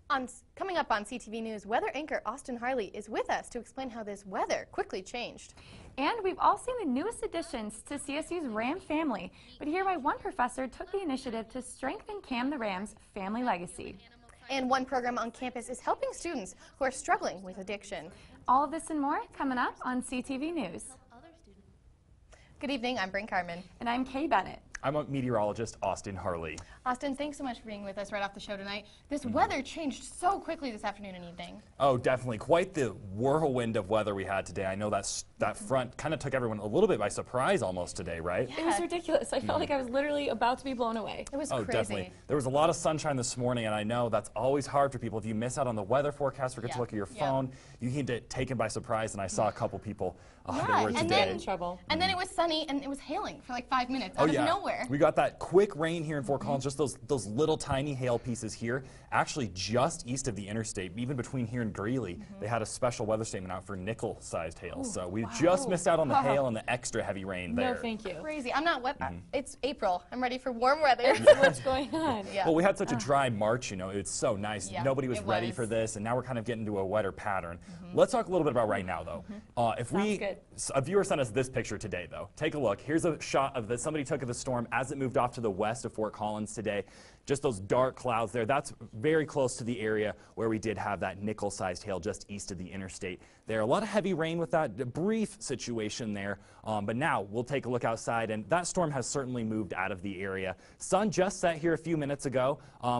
Coming up on CTV News, weather anchor Austin Harley is with us to explain how this weather quickly changed. And we've all seen the newest additions to CSU's Ram family, but hear why one professor took the initiative to strengthen Cam the Ram's family legacy. And one program on campus is helping students who are struggling with addiction. All of this and more coming up on CTV News. Good evening, I'm Bryn Carmen. And I'm Kay Bennett. I'm a meteorologist, Austin Harley. Austin, thanks so much for being with us right off the show tonight. This weather changed so quickly this afternoon and evening. Oh, definitely. Quite the whirlwind of weather we had today. I know that front kind of took everyone a little bit by surprise almost today, right? Yeah. It was ridiculous. I felt like I was literally about to be blown away. It was crazy. Definitely. There was a lot of sunshine this morning, and I know that's always hard for people. If you miss out on the weather forecast, forget to look at your phone, you can get taken by surprise, and I saw a couple people they were today. In trouble. And then it was sunny, and it was hailing for like 5 minutes out of nowhere. We got that quick rain here in Fort Collins, just those little tiny hail pieces here, actually just east of the interstate, even between here and Greeley. They had a special weather statement out for nickel-sized hail, so we just missed out on the hail and the extra heavy rain there. No, thank you. Crazy. I'm not wet. It's April. I'm ready for warm weather. What's going on? Well, we had such a dry March, you know, it's so nice. Nobody was ready for this, and now we're kind of getting to a wetter pattern. Let's talk a little bit about right now, though. A viewer sent us this picture today, though. Take a look. Here's a shot of that somebody took of the storm as it moved off to the west of Fort Collins today. Just those dark clouds there. That's very close to the area where we did have that nickel-sized hail just east of the interstate. There, a lot of heavy rain with that brief situation there, but now we'll take a look outside, and that storm has certainly moved out of the area. Sun just set here a few minutes ago.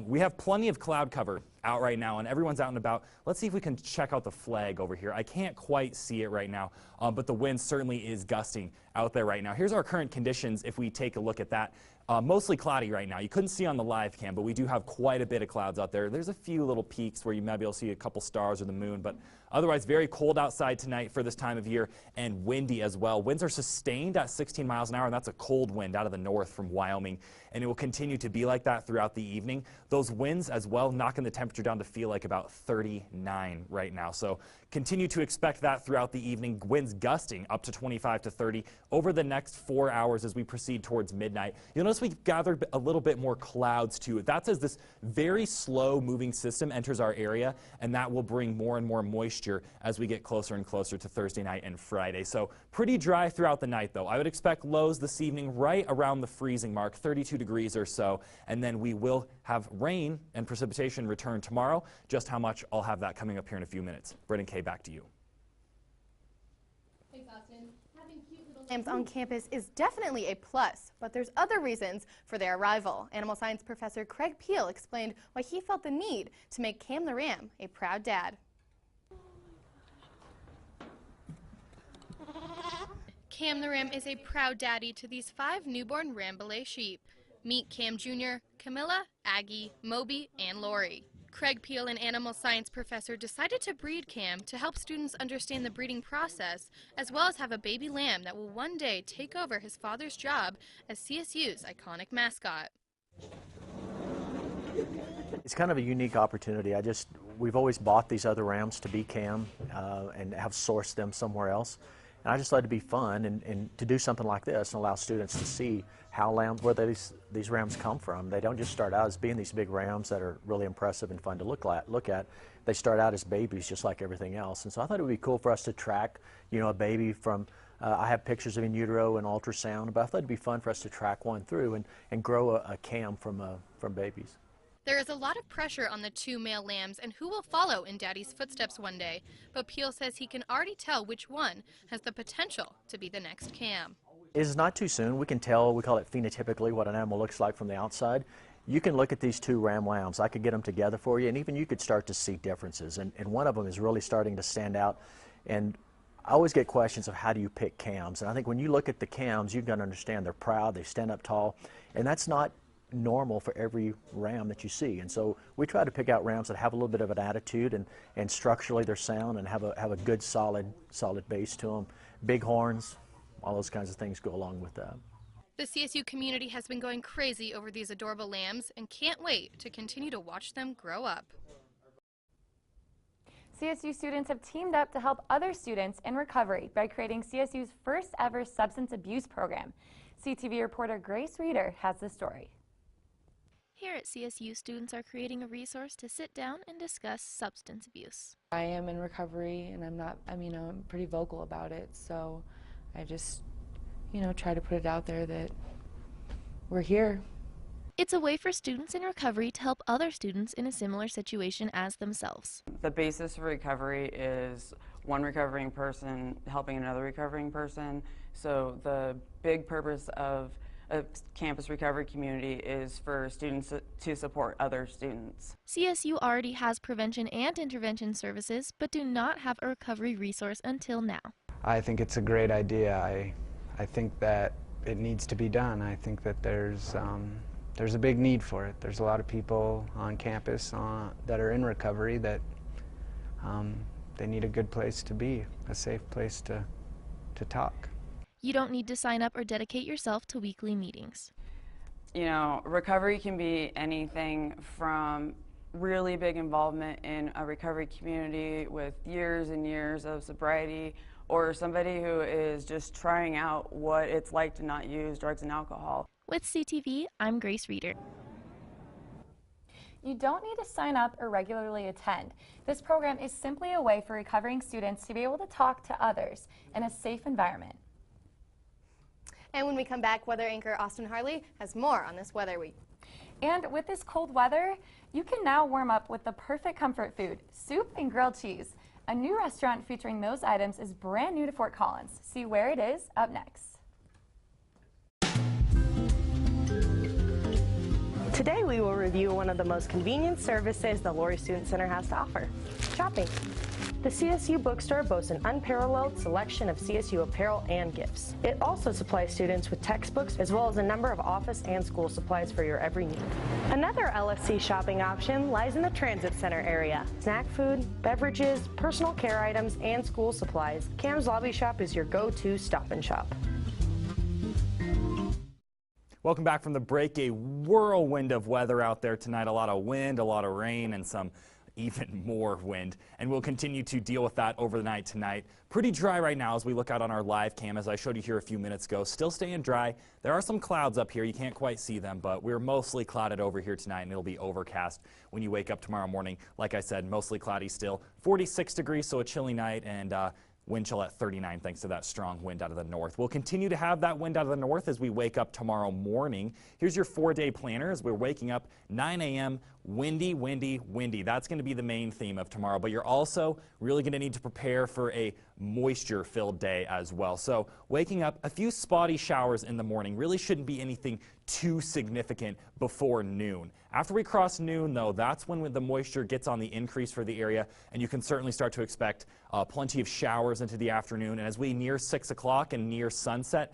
We have plenty of cloud cover out right now, and everyone's out and about. Let's see if we can check out the flag over here. I can't quite see it right now, but the wind certainly is gusting out there right now. Here's our current conditions if we take a look at that. Mostly cloudy right now. You couldn't see on the live cam, but we do have quite a bit of clouds out there. There's a few little peaks where you might be able to see a couple stars or the moon, but otherwise very cold outside tonight for this time of year and windy as well. Winds are sustained at 16 miles an hour, and that's a cold wind out of the north from Wyoming, and it will continue to be like that throughout the evening. Those winds as well knocking the temperature down to feel like about 39 right now. So continue to expect that throughout the evening. Winds gusting up to 25 to 30 over the next 4 hours as we proceed towards midnight. You'll notice we've gathered a little bit more clouds too. That's as this very slow moving system enters our area, and that will bring more and more moisture as we get closer and closer to Thursday night and Friday. So pretty dry throughout the night, though. I would expect lows this evening right around the freezing mark, 32 degrees or so, and then we will have rain and precipitation return tomorrow. Just how much, I'll have that coming up here in a few minutes. Brett and Kay, back to you. Thanks, Austin. Having cute little lambs on campus is definitely a plus, but there's other reasons for their arrival. Animal science professor Craig Peel explained why he felt the need to make Cam the Ram a proud dad. Cam the Ram is a proud daddy to these 5 newborn Rambouillet sheep. Meet Cam Jr., Camilla, Aggie, Moby, and Lori. Craig Peel, an animal science professor, decided to breed Cam to help students understand the breeding process, as well as have a baby lamb that will one day take over his father's job as CSU's iconic mascot. It's kind of a unique opportunity. We've always bought these other rams to be Cam and have sourced them somewhere else. And I just thought it'd be fun and to do something like this and allow students to see where these rams come from. They don't just start out as being these big rams that are really impressive and fun to look at. They start out as babies just like everything else. And so I thought it would be cool for us to track, a baby from, I have pictures of in utero and ultrasound, but I thought it'd be fun for us to track one through and grow a Cam from babies. There is a lot of pressure on the 2 male lambs and who will follow in Daddy's footsteps one day, but Peel says he can already tell which one has the potential to be the next Cam. It is not too soon. We can tell, we call it phenotypically, what an animal looks like from the outside. You can look at these 2 ram lambs. I could get them together for you, and even you could start to see differences, and one of them is really starting to stand out. And I always get questions of how do you pick Cams, and I think when you look at the Cams, you've got to understand they're proud, they stand up tall, and that's not normal for every ram that you see. And so we try to pick out rams that have a little bit of an attitude and structurally they're sound and have a good solid base to them. Big horns, all those kinds of things go along with that. The CSU community has been going crazy over these adorable lambs and can't wait to continue to watch them grow up. CSU students have teamed up to help other students in recovery by creating CSU's first ever substance abuse program. CTV reporter Grace Reeder has the story. here at CSU, students are creating a resource to sit down and discuss substance abuse. I am in recovery, and I'm pretty vocal about it, so I just, try to put it out there that we're here. It's a way for students in recovery to help other students in a similar situation as themselves. The basis for recovery is one recovering person helping another recovering person. So the big purpose of a campus recovery community is for students to support other students. CSU already has prevention and intervention services, but do not have a recovery resource until now. I think it's a great idea. I think that it needs to be done. I think that there's a big need for it. There's a lot of people on campus that are in recovery that they need a good place to be, a safe place to talk. You don't need to sign up or dedicate yourself to weekly meetings. Recovery can be anything from really big involvement in a recovery community with years and years of sobriety, or somebody who is just trying out what it's like to not use drugs and alcohol. With CTV, I'm Grace Reeder. You don't need to sign up or regularly attend. This program is simply a way for recovering students to be able to talk to others in a safe environment. And when we come back, weather anchor Austin Harley has more on this weather week. And with this cold weather, you can now warm up with the perfect comfort food, soup and grilled cheese. A new restaurant featuring those items is brand new to Fort Collins. See where it is up next. Today we will review one of the most convenient services the Laurie Student Center has to offer, shopping. The CSU bookstore boasts an unparalleled selection of CSU apparel and gifts. It also supplies students with textbooks as well as a number of office and school supplies for your every need. Another LSC shopping option lies in the Transit Center area. Snack food, beverages, personal care items, and school supplies. Cam's Lobby Shop is your go-to stop and shop. Welcome back from the break. A whirlwind of weather out there tonight. A lot of wind, a lot of rain, and some even more wind, and we'll continue to deal with that over the night tonight. Pretty dry right now as we look out on our live cam, as I showed you here a few minutes ago. Still staying dry. There are some clouds up here. You can't quite see them, but we're mostly clouded over here tonight, and it'll be overcast when you wake up tomorrow morning. Like I said, mostly cloudy still. 46 degrees, so a chilly night, and wind chill at 39 thanks to that strong wind out of the north. We'll continue to have that wind out of the north as we wake up tomorrow morning. Here's your 4-day planner as we're waking up 9 a.m. Windy, windy, windy. That's going to be the main theme of tomorrow, but you're also really going to need to prepare for a moisture-filled day as well. So waking up, a few spotty showers in the morning. Really shouldn't be anything too significant before noon. After we cross noon, though, that's when the moisture gets on the increase for the area, and you can certainly start to expect plenty of showers into the afternoon. And as we near 6 o'clock and near sunset,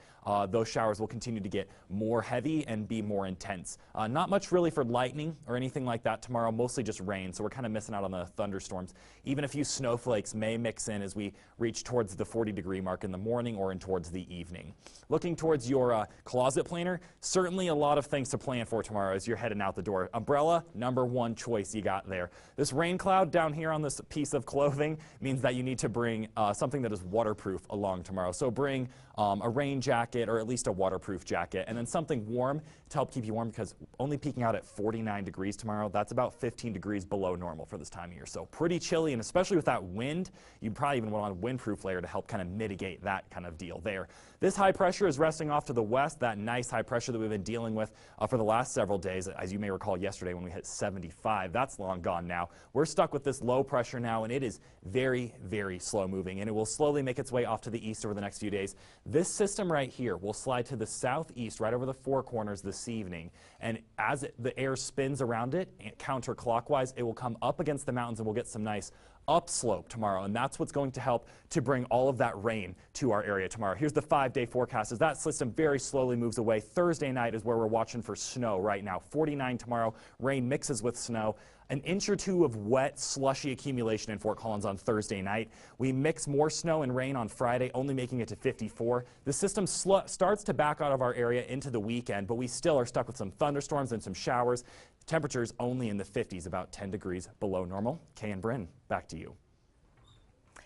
those showers will continue to get more heavy and be more intense. Not much really for lightning or anything like that tomorrow, mostly just rain, so we're kind of missing out on the thunderstorms. Even a few snowflakes may mix in as we reach towards the 40-degree mark in the morning or in towards the evening. Looking towards your closet planner, certainly a lot of things to plan for tomorrow as you're heading out the door. Umbrella, #1 choice you got there. This rain cloud down here on this piece of clothing means that you need to bring something that is waterproof along tomorrow. So bring a rain jacket or at least a waterproof jacket, and then something warm to help keep you warm, because only peaking out at 49 degrees tomorrow, that's about 15 degrees below normal for this time of year. So pretty chilly, and especially with that wind, you probably even want a windproof layer to help kind of mitigate that kind of deal there. This high pressure is resting off to the west, that nice high pressure that we've been dealing with for the last several days. As you may recall yesterday when we hit 75, that's long gone now. We're stuck with this low pressure now, and it is very, very slow moving, and it will slowly make its way off to the east over the next few days. This system right here will slide to the southeast right over the Four Corners this evening, and as the air spins around it counterclockwise, it will come up against the mountains, and we'll get some nice upslope tomorrow, and that's what's going to help to bring all of that rain to our area tomorrow. Here's the 5-day forecast as that system very slowly moves away. Thursday night is where we're watching for snow right now. 49 tomorrow, rain mixes with snow. An inch or two of wet, slushy accumulation in Fort Collins on Thursday night. We mix more snow and rain on Friday, only making it to 54. The system starts to back out of our area into the weekend, but we still are stuck with some thunderstorms and some showers. Temperatures only in the 50s, about 10 degrees below normal. Kay and Bryn, back to you.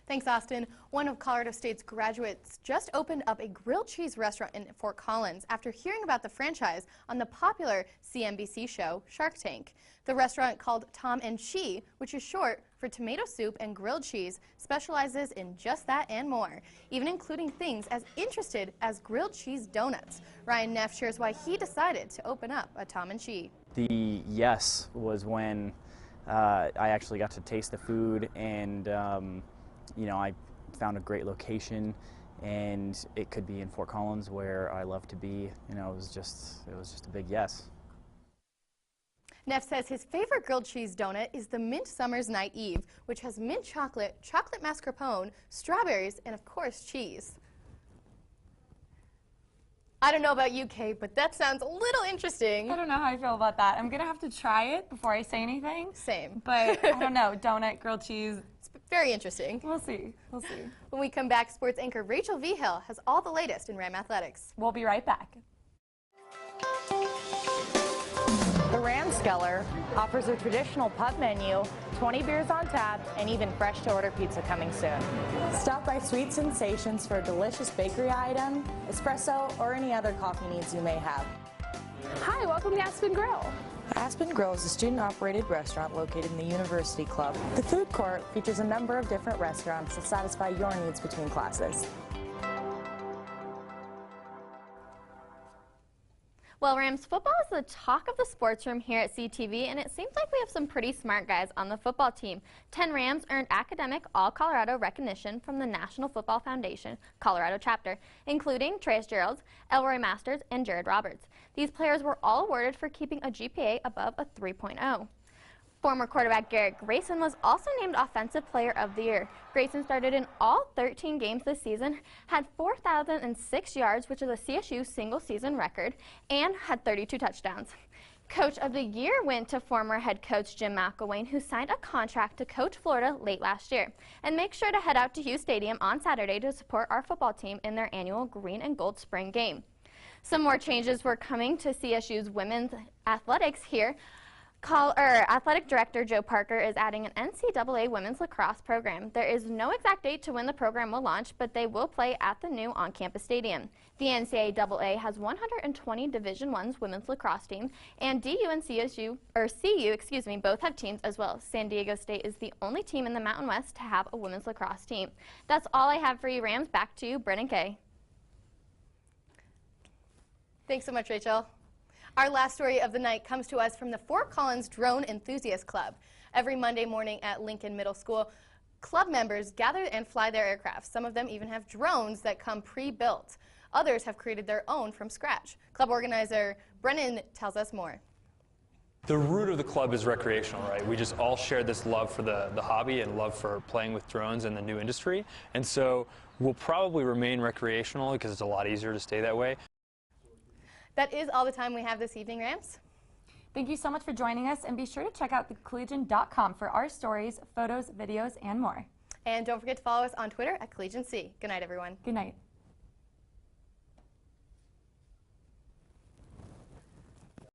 Thanks, Austin. One of Colorado State's graduates just opened up a grilled cheese restaurant in Fort Collins after hearing about the franchise on the popular CNBC show Shark Tank. The restaurant, called Tom and Chi, which is short for tomato soup and grilled cheese, specializes in just that and more, even including things as interesting as grilled cheese donuts. Ryan Neff shares why he decided to open up a Tom and Chi. The yes was when I actually got to taste the food, and you know, I found a great location, and it could be in Fort Collins where I love to be. You know, it was just a big yes. Neff says his favorite grilled cheese donut is the Mint Summer's Night Eve, which has mint chocolate, chocolate mascarpone, strawberries, and of course cheese. I don't know about you, Kate, but that sounds a little interesting. I don't know how I feel about that. I'm going to have to try it before I say anything. Same. But I don't know, donut, grilled cheese. It's very interesting. We'll see. We'll see. When we come back, sports anchor Rachel Vigil has all the latest in Ram athletics. We'll be right back. The Ramskeller offers a traditional pub menu, 20 beers on tap, and even fresh-to-order pizza coming soon. Stop by Sweet Sensations for a delicious bakery item, espresso, or any other coffee needs you may have. Hi, welcome to Aspen Grill. Aspen Grill is a student-operated restaurant located in the University Club. The food court features a number of different restaurants to satisfy your needs between classes. Well, Rams football is the talk of the sports room here at CTV, and it seems like we have some pretty smart guys on the football team. 10 Rams earned academic All-Colorado recognition from the National Football Foundation Colorado chapter, including Trace Geralds, Elroy Masters, and Jared Roberts. These players were all awarded for keeping a GPA above a 3.0. Former quarterback Garrett Grayson was also named Offensive Player of the Year. Grayson started in all 13 games this season, had 4,006 yards, which is a CSU single-season record, and had 32 touchdowns. Coach of the Year went to former head coach Jim McElwain, who signed a contract to coach Florida late last year. And make sure to head out to Hughes Stadium on Saturday to support our football team in their annual Green and Gold Spring game. Some more changes were coming to CSU's women's athletics here. Athletic Director Joe Parker is adding an NCAA women's lacrosse program. There is no exact date to when the program will launch, but they will play at the new on-campus stadium. The NCAA has 120 Division I women's lacrosse teams, and DU and CU both have teams as well. San Diego State is the only team in the Mountain West to have a women's lacrosse team. That's all I have for you, Rams. Back to you, Brennan Kay. Thanks so much, Rachel. Our last story of the night comes to us from the Fort Collins Drone Enthusiast Club. Every Monday morning at Lincoln Middle School, club members gather and fly their aircraft. Some of them even have drones that come pre-built. Others have created their own from scratch. Club organizer Brennan tells us more. The root of the club is recreational, right? We just all share this love for the hobby and love for playing with drones and the new industry. And so we'll probably remain recreational because it's a lot easier to stay that way. That is all the time we have this evening, Rams. Thank you so much for joining us, and be sure to check out thecollegian.com for our stories, photos, videos, and more. And don't forget to follow us on Twitter at CollegianC. Good night, everyone. Good night.